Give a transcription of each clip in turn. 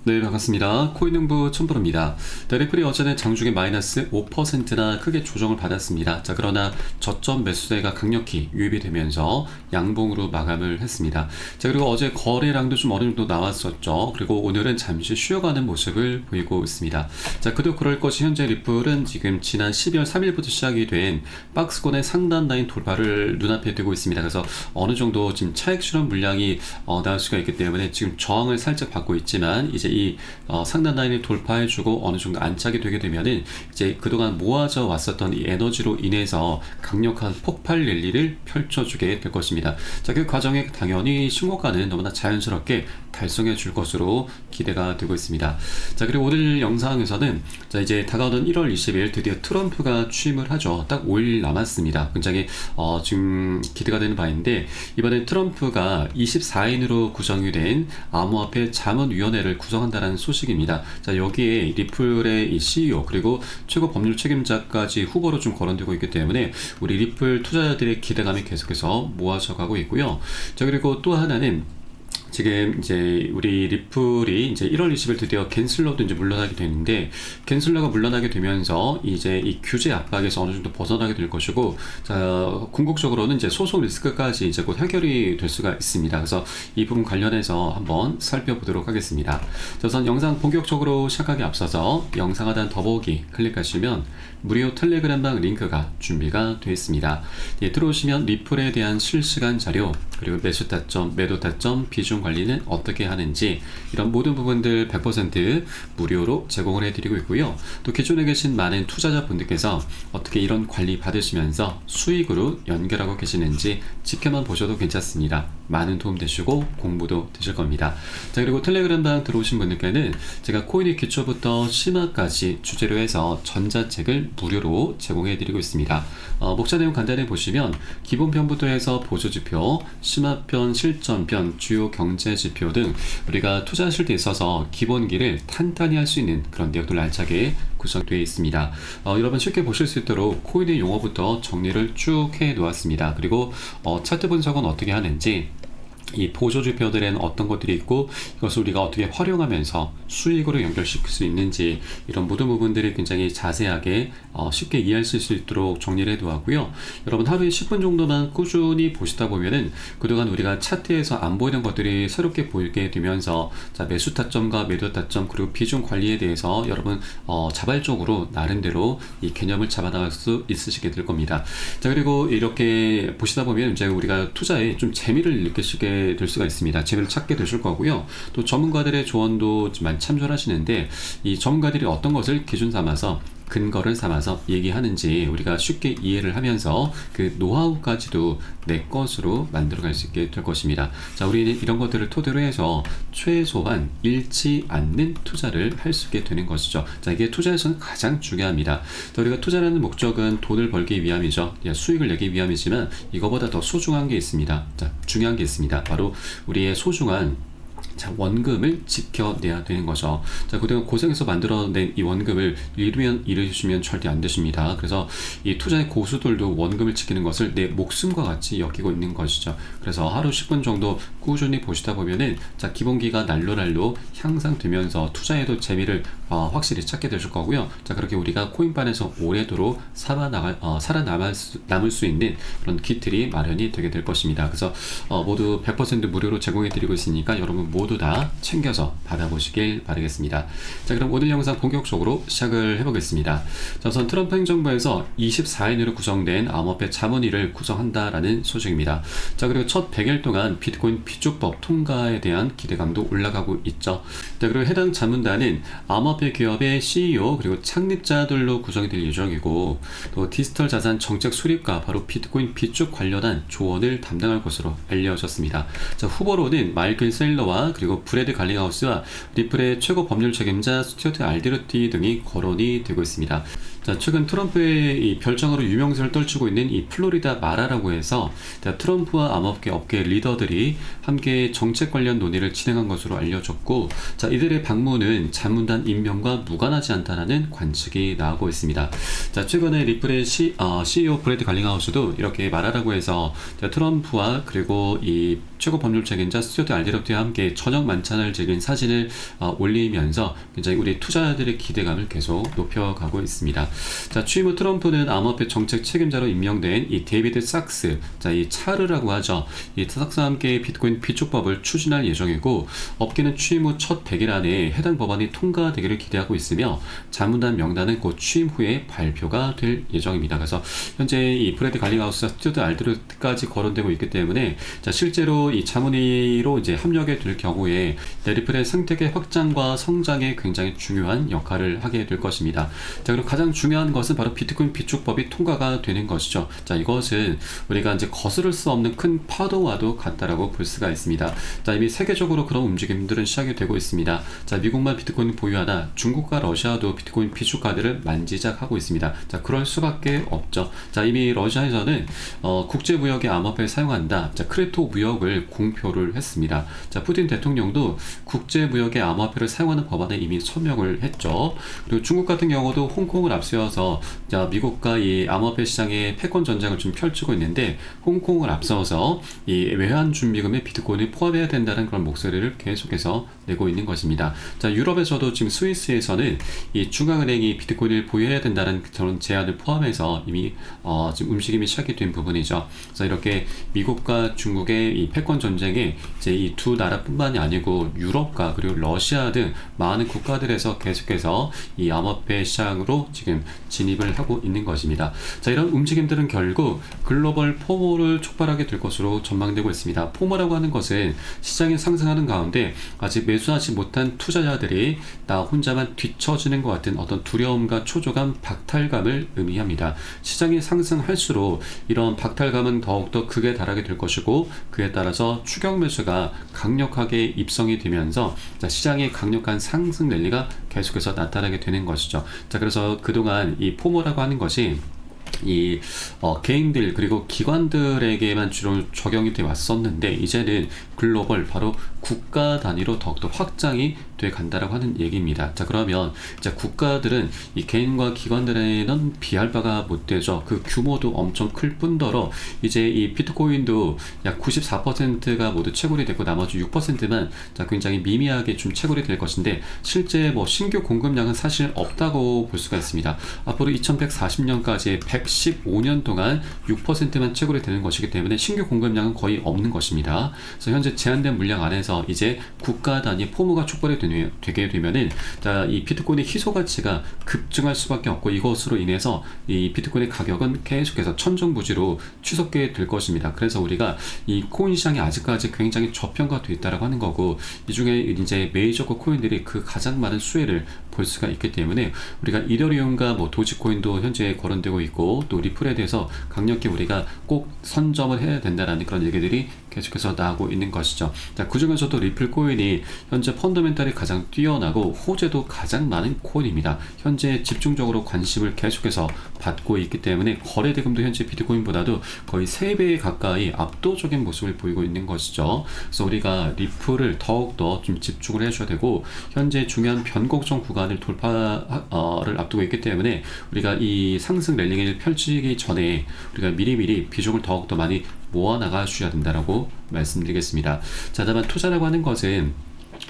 네, 반갑습니다. 코인응보 첨부로입니다. 리플이 어제는 장중에 마이너스 5%나 크게 조정을 받았습니다. 자, 그러나 저점 매수세가 강력히 유입이 되면서 양봉으로 마감을 했습니다. 자, 그리고 어제 거래량도 좀 어느 정도 나왔었죠. 그리고 오늘은 잠시 쉬어가는 모습을 보이고 있습니다. 자, 그도 그럴 것이 현재 리플은 지금 지난 12월 3일부터 시작이 된 박스권의 상단 라인 돌파를 눈앞에 두고 있습니다. 그래서 어느 정도 지금 차익 실현 물량이 나올 수가 있기 때문에 지금 저항을 살짝 받고 있지만 이제 이 상단 라인을 돌파해주고 어느 정도 안착이 되게 되면은 이제 그동안 모아져 왔었던 이 에너지로 인해서 강력한 폭발 랠리를 펼쳐주게 될 것입니다. 자, 그 과정에 당연히 신고가는 너무나 자연스럽게 달성해 줄 것으로 기대가 되고 있습니다. 자, 그리고 오늘 영상에서는 자, 이제 다가오는 1월 20일 드디어 트럼프가 취임을 하죠. 딱 5일 남았습니다. 굉장히 지금 기대가 되는 바인데, 이번엔 트럼프가 24인으로 구성이 된 암호화폐 자문위원회를 구성한다는 소식입니다. 자, 여기에 리플의 이 CEO 그리고 최고 법률 책임자까지 후보로 좀 거론되고 있기 때문에 우리 리플 투자자들의 기대감이 계속해서 모아져 가고 있고요. 자, 그리고 또 하나는 지금 이제 우리 리플이 이제 1월 20일 드디어 갠슬러도 이제 물러나게 되는데, 갠슬러가 물러나게 되면서 이제 이 규제 압박에서 어느 정도 벗어나게 될 것이고, 자, 궁극적으로는 이제 소송 리스크까지 이제 곧 해결이 될 수가 있습니다. 그래서 이 부분 관련해서 한번 살펴보도록 하겠습니다. 자, 우선 영상 본격적으로 시작하기 앞서서 영상 하단 더보기 클릭하시면 무료 텔레그램방 링크가 준비가 되어 있습니다. 예, 들어오시면 리플에 대한 실시간 자료, 그리고 매수 타점, 매도 타점, 비중 관리는 어떻게 하는지, 이런 모든 부분들 100% 무료로 제공을 해드리고 있고요. 또 기존에 계신 많은 투자자분들께서 어떻게 이런 관리 받으시면서 수익으로 연결하고 계시는지 지켜만 보셔도 괜찮습니다. 많은 도움 되시고 공부도 되실 겁니다. 자, 그리고 텔레그램방 들어오신 분들께는 제가 코인의 기초부터 심화까지 주제로 해서 전자책을 무료로 제공해드리고 있습니다. 목차 내용 간단히 보시면 기본편부터 해서 보조지표, 심화편, 실전편, 주요 경제지표 등 우리가 투자하실 때 있어서 기본기를 탄탄히 할 수 있는 그런 내용들 알차게 구성되어 있습니다. 여러분 쉽게 보실 수 있도록 코인의 용어부터 정리를 쭉 해 놓았습니다. 그리고 차트 분석은 어떻게 하는지, 이 보조지표들에는 어떤 것들이 있고 이것을 우리가 어떻게 활용하면서 수익으로 연결시킬 수 있는지, 이런 모든 부분들을 굉장히 자세하게 쉽게 이해할 수 있도록 정리를 해두었고요. 여러분 하루에 10분 정도만 꾸준히 보시다 보면은 그동안 우리가 차트에서 안 보이는 것들이 새롭게 보이게 되면서, 자, 매수 타점과 매도 타점 그리고 비중 관리에 대해서 여러분 자발적으로 나름대로 이 개념을 잡아나갈 수 있으시게 될 겁니다. 자, 그리고 이렇게 보시다 보면 이제 우리가 투자에 좀 재미를 느끼시게 될 수가 있습니다. 재미를 찾게 되실 거고요. 또 전문가들의 조언도 많이 참조를 하시는데, 이 전문가들이 어떤 것을 기준 삼아서 근거를 삼아서 얘기하는지 우리가 쉽게 이해를 하면서 그 노하우까지도 내 것으로 만들어갈 수 있게 될 것입니다. 자, 우리는 이런 것들을 토대로 해서 최소한 잃지 않는 투자를 할 수 있게 되는 것이죠. 자, 이게 투자에서는 가장 중요합니다. 자, 우리가 투자라는 목적은 돈을 벌기 위함이죠. 수익을 내기 위함이지만 이거보다 더 소중한 게 있습니다. 자, 중요한 게 있습니다. 바로 우리의 소중한 원금을 지켜내야 되는 거죠. 자, 그동안 고생해서 만들어낸 이 원금을 잃으시면 절대 안 되십니다. 그래서 이 투자의 고수들도 원금을 지키는 것을 내 목숨과 같이 여기고 있는 것이죠. 그래서 하루 10분 정도 꾸준히 보시다 보면은, 자, 기본기가 날로 향상되면서 투자에도 재미를 확실히 찾게 되실 거고요. 자, 그렇게 우리가 코인반에서 오래도록 살아남을 수 있는 그런 기틀이 마련이 되게 될 것입니다. 그래서 모두 100% 무료로 제공해 드리고 있으니까 여러분 모두 다 챙겨서 받아보시길 바라겠습니다. 자, 그럼 오늘 영상 본격적으로 시작을 해보겠습니다. 자, 우선 트럼프 행정부에서 24인으로 구성된 암호화폐 자문위를 구성한다라는 소식입니다. 자, 그리고 첫 100일 동안 비트코인 비축법 통과에 대한 기대감도 올라가고 있죠. 자, 그리고 해당 자문단은 암호화폐 기업의 CEO 그리고 창립자들로 구성이 될 예정이고, 또 디지털 자산 정책 수립과 바로 비트코인 비축 관련한 조언을 담당할 것으로 알려졌습니다. 자, 후보로는 마이클 세일러와 그리고 브래드 갈링하우스와 리플의 최고 법률 책임자 스튜어트 알데르티 등이 거론이 되고 있습니다. 자, 최근 트럼프의 이 별장으로 유명세를 떨치고 있는 이 플로리다 마라라고 해서, 자, 트럼프와 암호화폐 업계 리더들이 함께 정책 관련 논의를 진행한 것으로 알려졌고, 자, 이들의 방문은 자문단 임명과 무관하지 않다는 관측이 나오고 있습니다. 자, 최근에 리플의 CEO 브래드 갈링하우스도 이렇게 마라라고 해서, 자, 트럼프와 그리고 이 최고 법률 책임자 스튜어트 알디러프트와 함께 저녁 만찬을 즐긴 사진을 올리면서 굉장히 우리 투자자들의 기대감을 계속 높여가고 있습니다. 자, 취임 후 트럼프는 암호화폐 정책 책임자로 임명된 이 데이비드 sak스, 자, 이 차르라고 하죠. 이 sak스와 함께 비트코인 비축법을 추진할 예정이고, 업계는 취임 후 첫 100일 안에 해당 법안이 통과되기를 기대하고 있으며, 자문단 명단은 곧 취임 후에 발표가 될 예정입니다. 그래서 현재 이 브래드 갈링하우스와 스튜어트 알디러프트까지 거론되고 있기 때문에, 자, 실제로 이 자문위로 이제 합류하게 될 경우에 리플의 생태계 확장과 성장에 굉장히 중요한 역할을 하게 될 것입니다. 자, 그리고 가장 중요한 것은 바로 비트코인 비축법이 통과가 되는 것이죠. 자, 이것은 우리가 이제 거스를 수 없는 큰 파도와도 같다라고 볼 수가 있습니다. 자, 이미 세계적으로 그런 움직임들은 시작이 되고 있습니다. 자, 미국만 비트코인 보유하나 중국과 러시아도 비트코인 비축 카드를 만지작하고 있습니다. 자, 그럴 수밖에 없죠. 자, 이미 러시아에서는 국제 무역에 암호화폐를 사용한다. 자, 크립토 무역을 공표를 했습니다. 자, 푸틴 대통령도 국제 무역에 암호화폐를 사용하는 법안에 이미 서명을 했죠. 그리고 중국 같은 경우도 홍콩을 앞세워서, 자, 미국과 이 암호화폐 시장의 패권 전쟁을 좀 펼치고 있는데, 홍콩을 앞서서 이 외환 준비금에 비트코인을 포함해야 된다는 그런 목소리를 계속해서 내고 있는 것입니다. 자, 유럽에서도 지금 스위스에서는 이 중앙은행이 비트코인을 보유해야 된다는 그런 제안을 포함해서 이미 지금 움직임이 시작이 된 부분이죠. 그래서 이렇게 미국과 중국의 이 패권 전쟁에 이제 이 두 나라뿐만이 아니고 유럽과 그리고 러시아 등 많은 국가들에서 계속해서 이 암호화폐 시장으로 지금 진입을 하고 있는 것입니다. 자, 이런 움직임들은 결국 글로벌 포모를 촉발하게 될 것으로 전망되고 있습니다. 포모라고 하는 것은 시장이 상승하는 가운데 아직 매수하지 못한 투자자들이 나 혼자만 뒤처지는 것 같은 어떤 두려움과 초조감, 박탈감을 의미합니다. 시장이 상승할수록 이런 박탈감은 더욱더 극에 달하게 될 것이고, 그에 따라서 추격 매수가 강력하게 입성이 되면서, 자, 시장의 강력한 상승 랠리가 계속해서 나타나게 되는 것이죠. 자, 그래서 그동안 이 포모라고 하는 것이 이 개인들 그리고 기관들에게만 주로 적용이 되어 왔었는데, 이제는 글로벌, 바로 국가 단위로 더욱더 확장이 돼 간다라고 하는 얘기입니다. 자, 그러면 자, 국가들은 이 개인과 기관들에는 비할 바가 못 되죠. 그 규모도 엄청 클 뿐더러 이제 이 비트코인도 약 94%가 모두 채굴이 되고 나머지 6%만 자, 굉장히 미미하게 좀 채굴이 될 것인데, 실제 뭐 신규 공급량은 사실 없다고 볼 수가 있습니다. 앞으로 2140년까지 115년 동안 6%만 채굴이 되는 것이기 때문에 신규 공급량은 거의 없는 것입니다. 그래서 현재 제한된 물량 안에서 이제 국가 단위 포모가 촉발이 되게 되면은, 자, 이 비트코인의 희소 가치가 급증할 수밖에 없고, 이것으로 인해서 이 비트코인의 가격은 계속해서 천정부지로 치솟게 될 것입니다. 그래서 우리가 이 코인 시장이 아직까지 굉장히 저평가되어 있다라고 하는 거고, 이 중에 이제 메이저급 코인들이 그 가장 많은 수혜를 볼 수가 있기 때문에, 우리가 이더리움과 뭐 도지코인도 현재 거론되고 있고, 또 리플에 대해서 강력히 우리가 꼭 선점을 해야 된다라는 그런 얘기들이 계속해서 나오고 있는 것이죠. 자, 그 중에서도 리플 코인이 현재 펀더멘탈이 가장 뛰어나고 호재도 가장 많은 코인입니다. 현재 집중적으로 관심을 계속해서 받고 있기 때문에 거래 대금도 현재 비트코인보다도 거의 3배 가까이 압도적인 모습을 보이고 있는 것이죠. 그래서 우리가 리플을 더욱더 좀 집중을 해줘야 되고, 현재 중요한 변곡점 구간을 돌파를 앞두고 있기 때문에 우리가 이 상승 랠링을 펼치기 전에 우리가 미리미리 비중을 더욱더 많이 모아나가 주셔야 된다라고 말씀드리겠습니다. 자, 다만 투자라고 하는 것은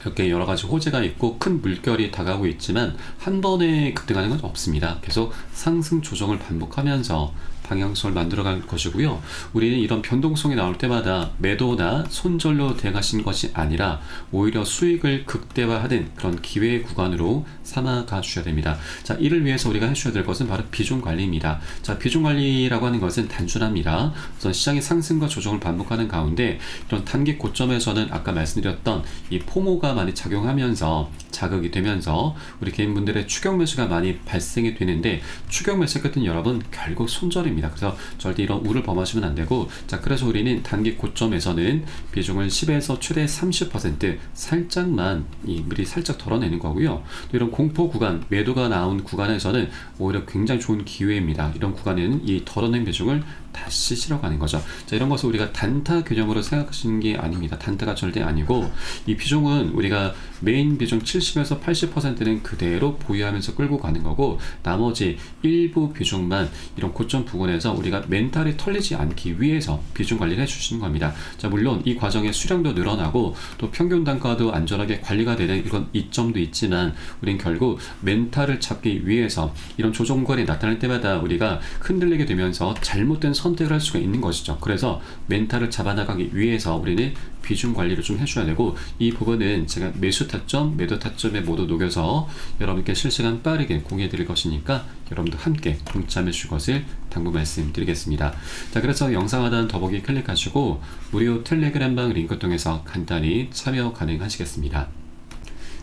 이렇게 여러 가지 호재가 있고 큰 물결이 다가오고 있지만 한 번에 급등하는 건 없습니다. 계속 상승 조정을 반복하면서 방향성을 만들어갈 것이고요. 우리는 이런 변동성이 나올 때마다 매도나 손절로 대응하시는 것이 아니라 오히려 수익을 극대화하는 그런 기회의 구간으로 삼아가 주셔야 됩니다. 자, 이를 위해서 우리가 해주셔야 될 것은 바로 비중 관리입니다. 자, 비중 관리라고 하는 것은 단순합니다. 우선 시장의 상승과 조정을 반복하는 가운데 이런 단기 고점에서는 아까 말씀드렸던 이 포모가 많이 작용하면서 자극이 되면서 우리 개인분들의 추격 매수가 많이 발생이 되는데, 추격 매수 끝은 여러분 결국 손절입니다. 그래서 절대 이런 우를 범하시면 안 되고, 자, 그래서 우리는 단기 고점에서는 비중을 10에서 최대 30% 살짝만 미리 살짝 덜어내는 거고요. 또 이런 공포 구간, 매도가 나온 구간에서는 오히려 굉장히 좋은 기회입니다. 이런 구간에는 이 덜어낸 비중을 다시 실어가는 거죠. 자, 이런 것을 우리가 단타 개념으로 생각하시는 게 아닙니다. 단타가 절대 아니고, 이 비중은 우리가 메인 비중 70에서 80%는 그대로 보유하면서 끌고 가는 거고, 나머지 일부 비중만 이런 고점 부근에 부분에서 우리가 멘탈이 털리지 않기 위해서 비중 관리를 해주시는 겁니다. 자, 물론 이 과정에 수량도 늘어나고 또 평균 단가도 안전하게 관리가 되는 이런 이점도 있지만 우린 결국 멘탈을 잡기 위해서 이런 조정권이 나타날 때마다 우리가 흔들리게 되면서 잘못된 선택을 할 수가 있는 것이죠. 그래서 멘탈을 잡아나가기 위해서 우리는 비중 관리를 좀 해줘야 되고, 이 부분은 제가 매수 타점, 매도 타점에 모두 녹여서 여러분께 실시간 빠르게 공유해 드릴 것이니까 여러분도 함께 동참해 주실 것을 당부 말씀드리겠습니다. 자, 그래서 영상 하단 더보기 클릭하시고 무료 텔레그램방 링크 통해서 간단히 참여 가능하시겠습니다.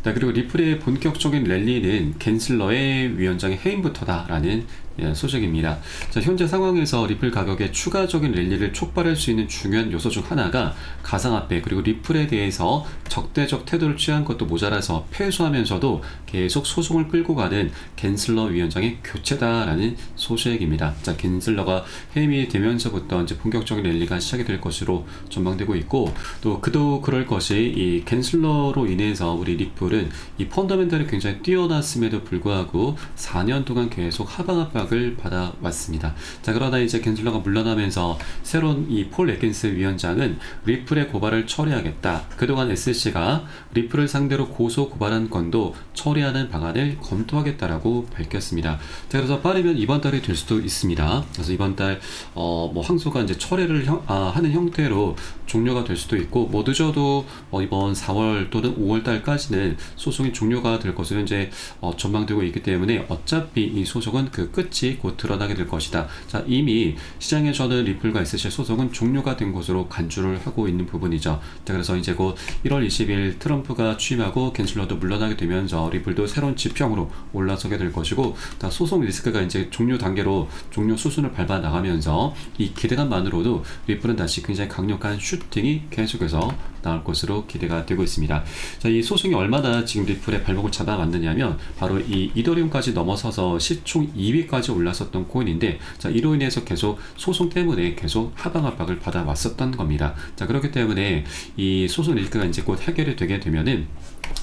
자, 그리고 리플의 본격적인 랠리는 갠슬러의 위원장의 해임부터다라는 소식입니다. 자, 현재 상황에서 리플 가격의 추가적인 랠리를 촉발할 수 있는 중요한 요소 중 하나가 가상화폐 그리고 리플에 대해서 적대적 태도를 취한 것도 모자라서 패소하면서도 계속 소송을 끌고 가는 갠슬러 위원장의 교체다라는 소식입니다. 자, 갠슬러가 해임이 되면서부터 이제 본격적인 랠리가 시작이 될 것으로 전망되고 있고, 또 그도 그럴 것이 이 갠슬러로 인해서 우리 리플은 이 펀더멘탈이 굉장히 뛰어났음에도 불구하고 4년 동안 계속 하방 압박을 받아왔습니다. 자, 그러다 이제 갠슬러가 물러나면서 새로운 이 폴 애킨스 위원장은 리플의 고발을 처리하겠다. 그동안 SEC가 리플을 상대로 고소 고발한 건도 처리하는 방안을 검토하겠다라고 밝혔습니다. 자, 그래서 빠르면 이번 달이 될 수도 있습니다. 그래서 이번 달 항소가 이제 철회를 하는 형태로 종료가 될 수도 있고, 뭐 늦어도 이번 4월 또는 5월 달까지는 소송이 종료가 될 것으로 이제 전망되고 있기 때문에 어차피 이 소송은 그 끝이 곧 드러나게 될 것이다. 자, 이미 시장에서는 리플과 SEC 소송은 종료가 된 것으로 간주를 하고 있는 부분이죠. 자, 그래서 이제 곧 1월 20일 트럼프가 취임하고 갠슬러도 물러나게 되면서 리플도 새로운 지평으로 올라서게 될 것이고, 다 소송 리스크가 이제 종료 단계로 종료 수순을 밟아 나가면서 이 기대감만으로도 리플은 다시 굉장히 강력한 슈팅이 계속해서 나올 것으로 기대가 되고 있습니다. 자, 이 소송이 얼마나 지금 리플의 발목을 잡아왔느냐면 바로 이 이더리움까지 넘어서서 시총 2위까지 올랐었던 코인인데, 자, 이로 인해서 계속 소송 때문에 계속 하방 압박을 받아왔었던 겁니다. 자, 그렇기 때문에 이 소송 리스크가 이제 곧 해결이 되게 되면은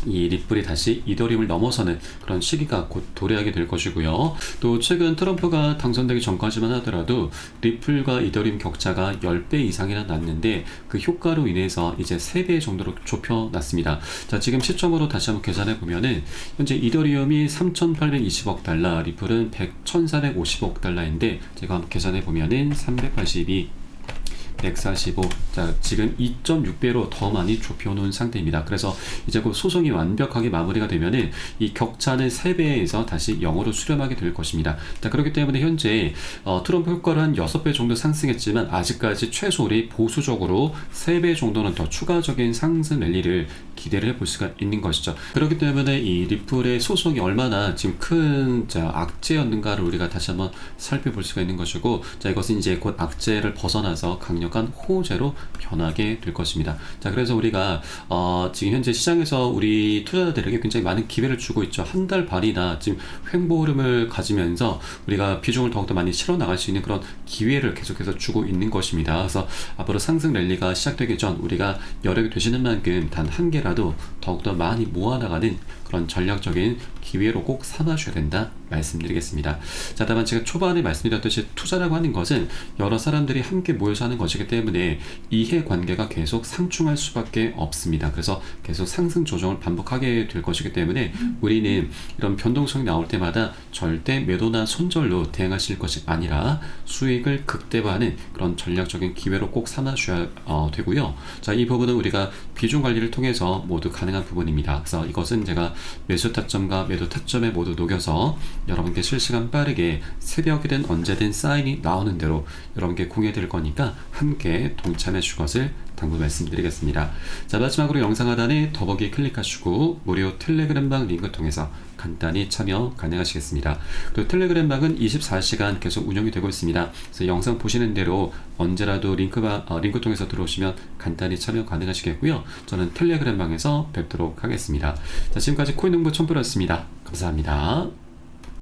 이 리플이 다시 이더리움을 넘어서는 그런 시기가 곧 도래하게 될 것이고요. 또 최근 트럼프가 당선되기 전까지만 하더라도 리플과 이더리움 격차가 10배 이상이나 났는데 그 효과로 인해서 이제 3배 정도로 좁혀놨습니다. 자, 지금 시점으로 다시 한번 계산해 보면은 현재 이더리움이 3,820억 달러, 리플은 1,450억 달러인데 제가 한번 계산해 보면은 382 145. 자, 지금 2.6배로 더 많이 좁혀놓은 상태입니다. 그래서 이제 그 소송이 완벽하게 마무리가 되면은 이 격차는 3배에서 다시 0으로 수렴하게 될 것입니다. 자, 그렇기 때문에 현재 트럼프 효과를 한 6배 정도 상승했지만 아직까지 최소 우리 보수적으로 3배 정도는 더 추가적인 상승 랠리를 기대를 해볼 수가 있는 것이죠. 그렇기 때문에 이 리플의 소송이 얼마나 지금 큰 악재였는가를 우리가 다시 한번 살펴볼 수가 있는 것이고, 자, 이것은 이제 곧 악재를 벗어나서 강력한 호재로 변하게 될 것입니다. 자, 그래서 우리가 지금 현재 시장에서 우리 투자자들에게 굉장히 많은 기회를 주고 있죠. 한 달 반이나 지금 횡보 흐름을 가지면서 우리가 비중을 더욱더 많이 실어 나갈 수 있는 그런 기회를 계속해서 주고 있는 것입니다. 그래서 앞으로 상승 랠리가 시작되기 전 우리가 여력이 되시는 만큼 단 한 개라도 더욱더 많이 모아나가는 그런 전략적인 기회로 꼭 삼아줘야 된다 말씀드리겠습니다. 자, 다만 제가 초반에 말씀드렸듯이 투자라고 하는 것은 여러 사람들이 함께 모여서 하는 것이기 때문에 이해관계가 계속 상충할 수밖에 없습니다. 그래서 계속 상승 조정을 반복하게 될 것이기 때문에 우리는 이런 변동성이 나올 때마다 절대 매도나 손절로 대응하실 것이 아니라 수익을 극대화하는 그런 전략적인 기회로 꼭 삼아줘야 되고요. 자, 이 부분은 우리가 비중 관리를 통해서 모두 가능한 부분입니다. 그래서 이것은 제가 매수 타점과 매도 타점에 모두 녹여서 여러분께 실시간 빠르게 새벽이든 언제든 사인이 나오는 대로 여러분께 공유해 드릴 거니까 함께 동참해 주실 것을 당부 말씀드리겠습니다. 자, 마지막으로 영상 하단에 더보기 클릭하시고 무료 텔레그램방 링크 통해서 간단히 참여 가능하시겠습니다. 그리고 텔레그램방은 24시간 계속 운영이 되고 있습니다. 그래서 영상 보시는 대로 언제라도 링크 통해서 들어오시면 간단히 참여 가능하시겠고요. 저는 텔레그램방에서 뵙도록 하겠습니다. 자, 지금까지 코인농부 첨프였습니다. 감사합니다.